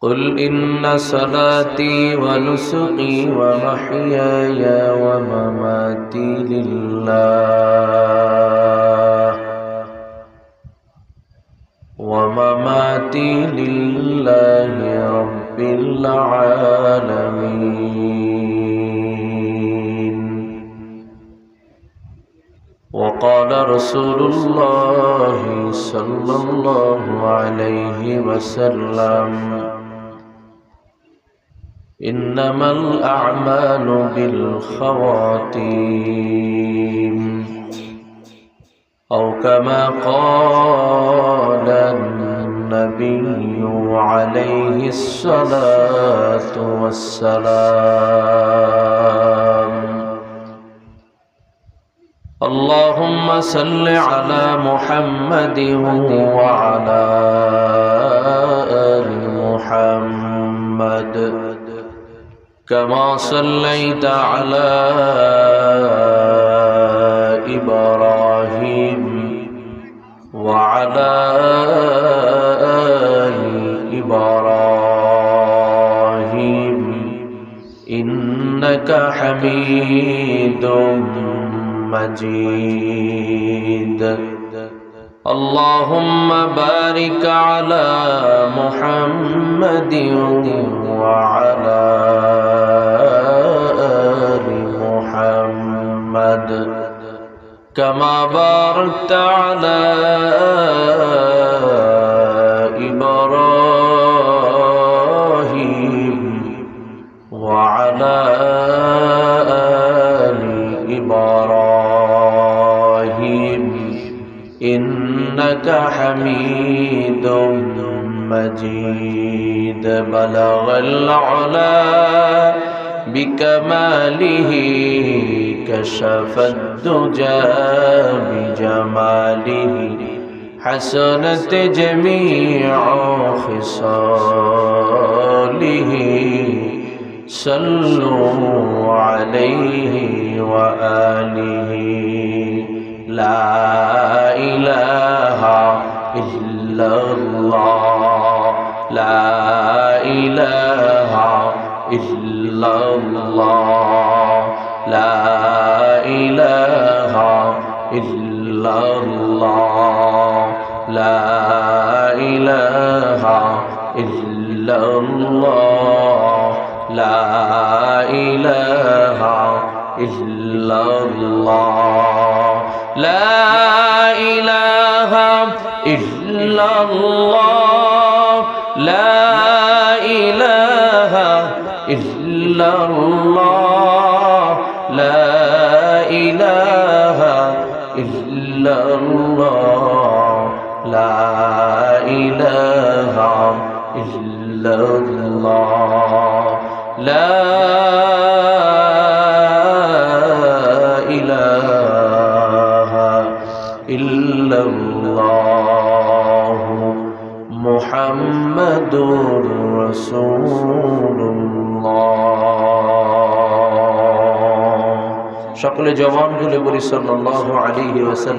قل إن صلاتي ونسكي ومحياي ومماتي لله رب العالمين. وقال رسول الله صلى الله عليه وسلم: إنما الأعمال بالخواتيم، أو كما قال النبي عليه الصلاة والسلام. اللهم صل على محمد وعلى آل محمد كما صليت على إبراهيم وعلى آل إبراهيم إنك حميد مجيد. اللهم بارك على محمد وعلى آل محمد كما باركت على إبراهيم وعلى آل إبراهيم إنك حميد مجيد. بلغ العلا بكماله كشف الدجى بجماله حسنت جميع خصاله صلوا عليه وآله. لا إله إلا الله، لا إله إلا الله، لا إله إلا الله، لا إله إلا الله، لا إله إلا الله، لا إله إلا الله، لا إله إلا الله، لا إله إلا الله، لا إله إلا الله، لا إله إلا الله محمد رسول الله। সকলে জবান খুলে বলি সাল্লাল্লাহু আলাইহি ওয়াসাল্লাম।